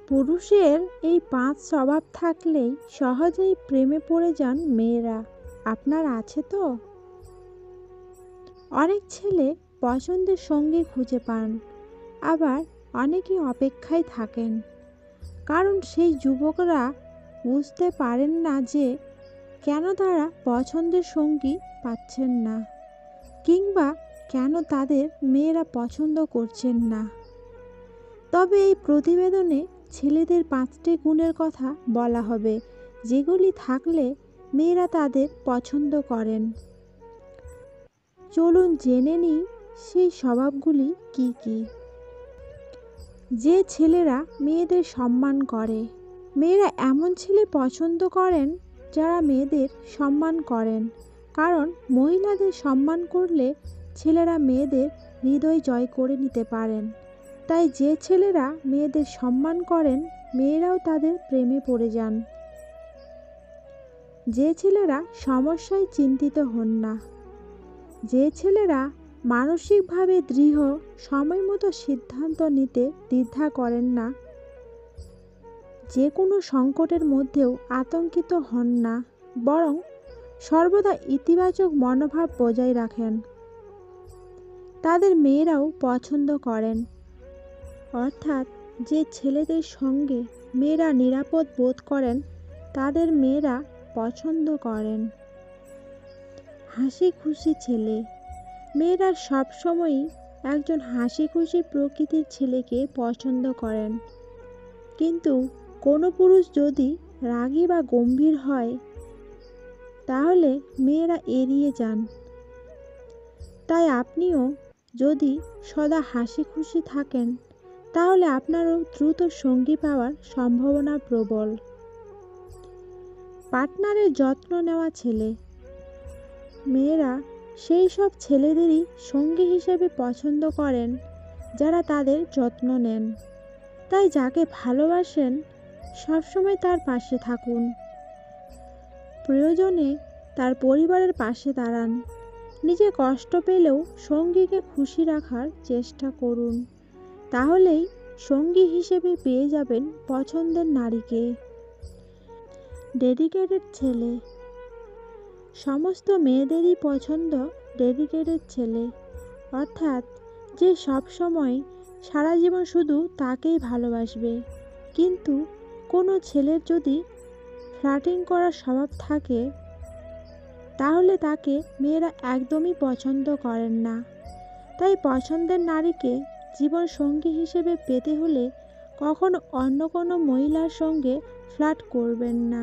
পুরুষের এই 5 স্বভাব থাকলেই সহজেই প্রেমে পড়ে যান মেয়েরা। আপনার আছে তো? অনেক ছেলে পছন্দের সঙ্গী খুঁজে পান, আবার অনেকেই অপেক্ষায় থাকেন। কারণ সেই যুবকরা বুঝতে পারেন না যে কেন তারা পছন্দের সঙ্গী পাচ্ছেন না, কিংবা কেন তাদের মেয়েরা পছন্দ করছেন না। তবে এই প্রতিবেদনে ছেলেদের 5টি গুণের কথা বলা হবে, যেগুলি থাকলে মেয়েরা তাদের পছন্দ করেন। চলুন জেনে নিই সেই স্বভাবগুলি কি কি। যে ছেলেরা মেয়েদের সম্মান করে। মেয়েরা এমন ছেলে পছন্দ করেন যারা মেয়েদের সম্মান করেন, কারণ মহিলাদের সম্মান করলে ছেলেরা মেয়েদের হৃদয় জয় করে নিতে পারেন। তাই যে ছেলেরা মেয়েদের সম্মান করেন, মেয়েরাও তাদের প্রেমে পড়ে যান। যে ছেলেরা সমস্যায় চিন্তিত হন না। যে ছেলেরা মানসিকভাবে দৃঢ়, সময় মতো সিদ্ধান্ত নিতে দ্বিধা করেন না। যে কোনো সংকটের মধ্যেও আতঙ্কিত হন না, বরং সর্বদা ইতিবাচক মনোভাব বজায় রাখেন। তাদের মেয়েরাও পছন্দ করেন। অর্থাৎ যে ছেলেদের সঙ্গে মেয়েরা নিরাপদ বোধ করেন, তাদের মেয়েরা পছন্দ করেন। হাসি খুশি ছেলে। মেয়েরা সবসময়ই একজন হাসি খুশি প্রকৃতির ছেলেকে পছন্দ করেন। কিন্তু কোনো পুরুষ যদি রাগী বা গম্ভীর হয়, তাহলে মেয়েরা এড়িয়ে যান। তাই আপনিও যদি সদা হাসি খুশি থাকেন, তাহলে আপনারও দ্রুত সঙ্গী পাওয়ার সম্ভাবনা প্রবল। পার্টনারের যত্ন নেওয়া ছেলে। মেয়েরা সেই সব ছেলেদেরই সঙ্গী হিসেবে পছন্দ করেন যারা তাদের যত্ন নেন। তাই যাকে ভালোবাসেন সবসময় তার পাশে থাকুন। প্রয়োজনে তার পরিবারের পাশে দাঁড়ান। নিজে কষ্ট পেলেও সঙ্গীকে খুশি রাখার চেষ্টা করুন। তাহলেই সঙ্গী হিসেবে পেয়ে যাবেন পছন্দের নারীকে। ডেডিকেটেড ছেলে। সমস্ত মেয়েদেরই পছন্দ ডেডিকেটেড ছেলে, অর্থাৎ যে সবসময় সারা জীবন শুধু তাকেই ভালোবাসবে। কিন্তু কোনো ছেলের যদি ফ্লার্টিং করার স্বভাব থাকে, তাহলে তাকে মেয়েরা একদমই পছন্দ করেন না। তাই পছন্দের নারীকে জীবন সঙ্গী হিসেবে পেতে হলে কখনো অন্য কোনো মহিলার সঙ্গে ফ্লার্ট করবেন না।